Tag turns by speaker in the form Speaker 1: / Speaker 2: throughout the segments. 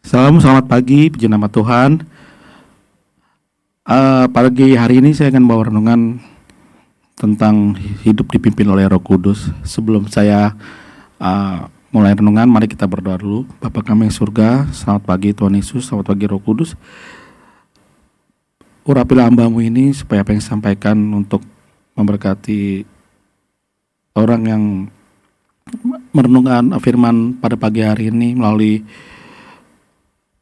Speaker 1: Selamat pagi, puji nama Tuhan. Pagi hari ini saya akan bawa renungan tentang hidup dipimpin oleh Roh Kudus. Sebelum saya mulai renungan, mari kita berdoa dulu. Bapa kami yang surga, selamat pagi Tuhan Yesus, selamat pagi Roh Kudus. Urapilah hamba-Mu ini supaya apa yang disampaikan untuk memberkati orang yang merenungkan firman pada pagi hari ini melalui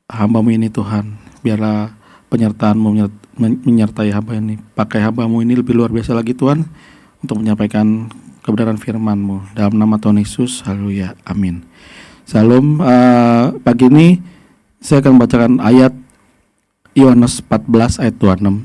Speaker 1: hamba-Mu ini Tuhan. Biarlah penyertaan-Mu menyertai hamba ini. Pakai hamba-Mu ini lebih luar biasa lagi Tuhan untuk menyampaikan kebenaran firman-Mu. Dalam nama Tuhan Yesus, haleluya, amin. Salam. Pagi ini saya akan membacakan ayat Yohanes 14 ayat 26.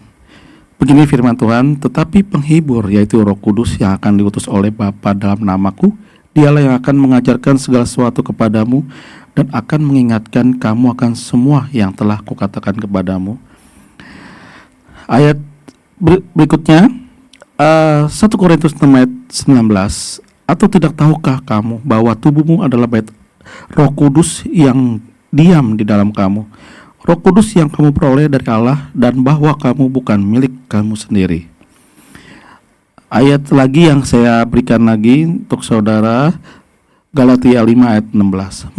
Speaker 1: Begini firman Tuhan, tetapi penghibur yaitu Roh Kudus yang akan diutus oleh Bapa dalam namaku, dialah yang akan mengajarkan segala sesuatu kepadamu dan akan mengingatkan kamu akan semua yang telah kukatakan kepadamu. Ayat berikutnya 1 Korintus 6 ayat 19. Atau tidak tahukah kamu bahwa tubuhmu adalah bait Roh Kudus yang diam di dalam kamu, Roh Kudus yang kamu peroleh dari Allah, dan bahwa kamu bukan milik kamu sendiri. Ayat lagi yang saya berikan lagi untuk saudara, Galatia 5 ayat 16.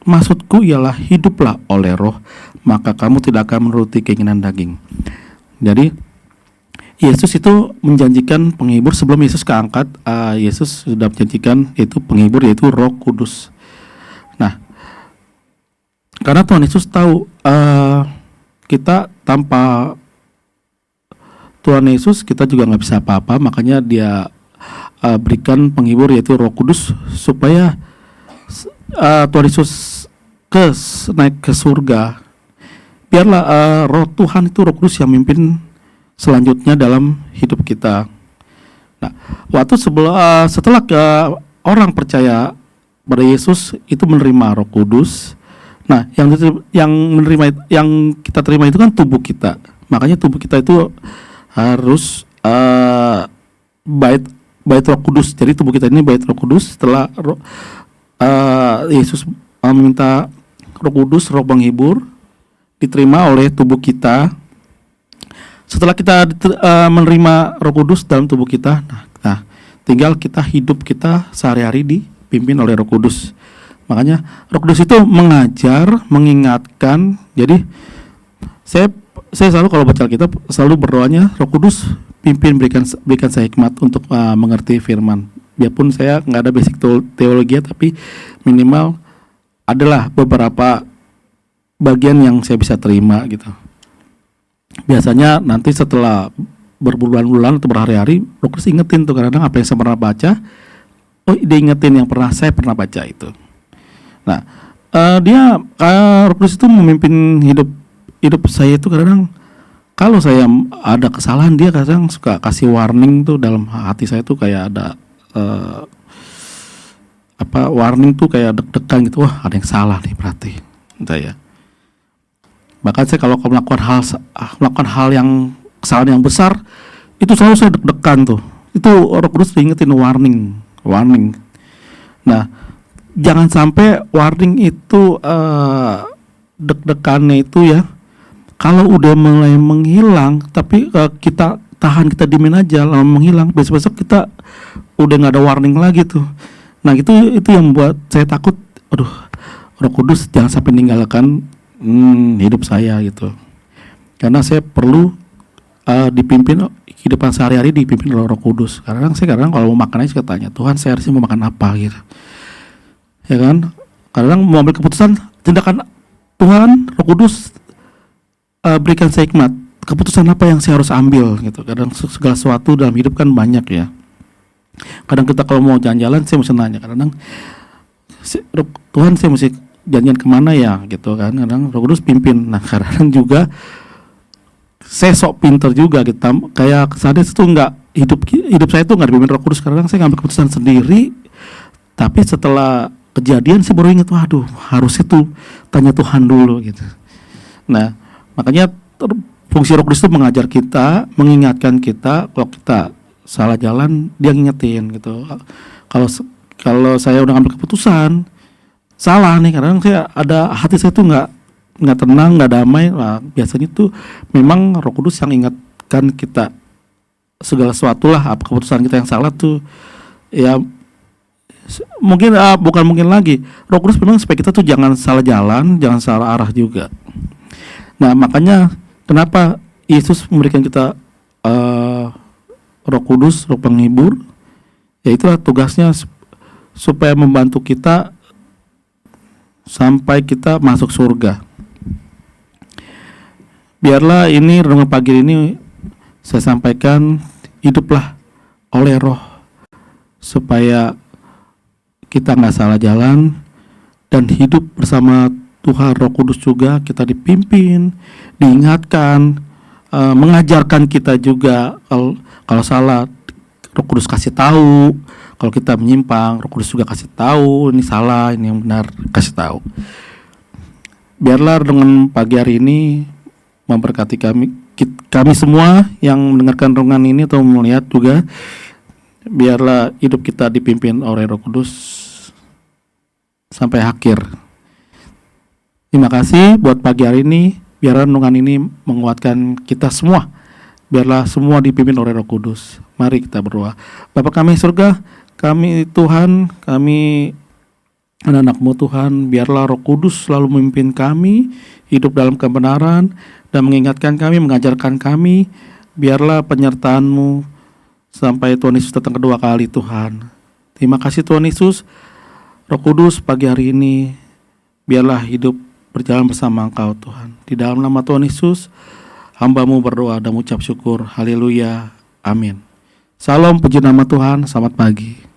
Speaker 1: Maksudku ialah hiduplah oleh roh, maka kamu tidak akan menuruti keinginan daging. Jadi Yesus itu menjanjikan penghibur sebelum Yesus keangkat. Yesus sudah menjanjikan itu penghibur yaitu Roh Kudus. Nah, karena Tuhan Yesus tahu kita tanpa Tuhan Yesus kita juga nggak bisa apa-apa, makanya Dia berikan penghibur yaitu Roh Kudus supaya Tuhan Yesus naik ke surga. Biarlah Roh Tuhan itu Roh Kudus yang memimpin selanjutnya dalam hidup kita. Nah, waktu setelah orang percaya pada Yesus itu menerima Roh Kudus. Nah, yang kita terima itu kan tubuh kita. Makanya tubuh kita itu harus bait Roh Kudus. Jadi tubuh kita ini bait Roh Kudus. Setelah Yesus meminta Roh Kudus, Roh penghibur, diterima oleh tubuh kita. Setelah kita menerima Roh Kudus dalam tubuh kita, nah tinggal kita hidup kita sehari-hari dipimpin oleh Roh Kudus. Makanya Roh Kudus itu mengajar, mengingatkan. Jadi saya selalu kalau baca Alkitab selalu berdoanya, Roh Kudus pimpin, berikan saya hikmat untuk mengerti firman. Biarpun saya nggak ada basic teologi, tapi minimal adalah beberapa bagian yang saya bisa terima gitu. Biasanya nanti setelah berbulan-bulan atau berhari-hari, Roh Kudus ingetin tuh kadang apa yang saya pernah baca. Oh, dia ingetin yang saya pernah baca itu. Nah, Roh Kudus itu memimpin hidup saya itu kadang kalau saya ada kesalahan, dia kadang suka kasih warning tuh dalam hati saya tuh kayak ada warning tuh kayak deg-degan gitu, wah ada yang salah nih berarti, ya. Bahkan saya kalau melakukan hal yang kesalahan yang besar, itu selalu saya deg-degan tuh. Itu Roh Kudus diingetin warning. Nah, jangan sampai warning itu deg-degannya itu ya, kalau udah mulai menghilang, tapi kita tahan, kita diemin aja, lama menghilang, besok-besok kita udah nggak ada warning lagi tuh. Nah itu yang membuat saya takut. Aduh, Roh Kudus jangan sampai meninggalkan hidup saya gitu. Karena saya perlu dipimpin kehidupan sehari-hari dipimpin oleh Roh Kudus. Kadang kalau mau makan aja tanya, Tuhan saya harusnya mau makan apa gitu. Ya kan? Kadang mau ambil keputusan, tindakan Tuhan, Roh Kudus berikan saya hikmat. Keputusan apa yang saya harus ambil gitu. Kadang segala sesuatu dalam hidup kan banyak ya. Kadang kita kalau mau jalan-jalan saya mesti nanya. Kadang Tuhan saya mesti jalan kemana ya gitu kan. Kadang Roh Kudus pimpin. Nah kadang juga saya sok pinter juga gitu. Kayak sadar itu enggak hidup saya itu enggak dipimpin Roh Kudus. Kadang saya ngambil keputusan sendiri. Tapi setelah kejadian saya baru ingat, waduh harusnya tuh tanya Tuhan dulu gitu. Nah makanya fungsi Roh Kudus itu mengajar kita, mengingatkan kita. Kalau kita salah jalan, dia ngingetin gitu. Kalau saya udah ngambil keputusan salah nih, kadang saya ada hati saya tuh nggak nggak tenang, nggak damai, nah, biasanya tuh memang Roh Kudus yang ingatkan kita segala sesuatu lah, apa keputusan kita yang salah tuh ya mungkin bukan mungkin lagi, Roh Kudus memang supaya kita tuh jangan salah jalan, jangan salah arah juga. Nah makanya kenapa Yesus memberikan kita Roh Kudus, Roh penghibur, ya itulah tugasnya supaya membantu kita sampai kita masuk surga. Biarlah ini renungan pagi ini saya sampaikan, hiduplah oleh Roh supaya kita nggak salah jalan dan hidup bersama Tuhan Roh Kudus juga, kita dipimpin, diingatkan, mengajarkan kita juga kalau salah Roh Kudus kasih tahu, kalau kita menyimpang Roh Kudus juga kasih tahu ini salah, ini yang benar, kasih tahu. Biarlah dengan pagi hari ini memberkati kami semua yang mendengarkan renungan ini atau melihat juga. Biarlah hidup kita dipimpin oleh Roh Kudus sampai akhir. Terima kasih buat pagi hari ini. Biarlah renungan ini menguatkan kita semua. Biarlah semua dipimpin oleh Roh Kudus. Mari kita berdoa. Bapa kami surga, kami Tuhan, kami anak-anak-Mu Tuhan, biarlah Roh Kudus selalu memimpin kami hidup dalam kebenaran dan mengingatkan kami, mengajarkan kami. Biarlah penyertaan-Mu sampai Tuhan Yesus datang kedua kali Tuhan. Terima kasih Tuhan Yesus. Roh Kudus pagi hari ini biarlah hidup berjalan bersama Engkau Tuhan. Di dalam nama Tuhan Yesus hamba-Mu berdoa dan mengucap syukur. Haleluya. Amin. Salam, puji nama Tuhan. Selamat pagi.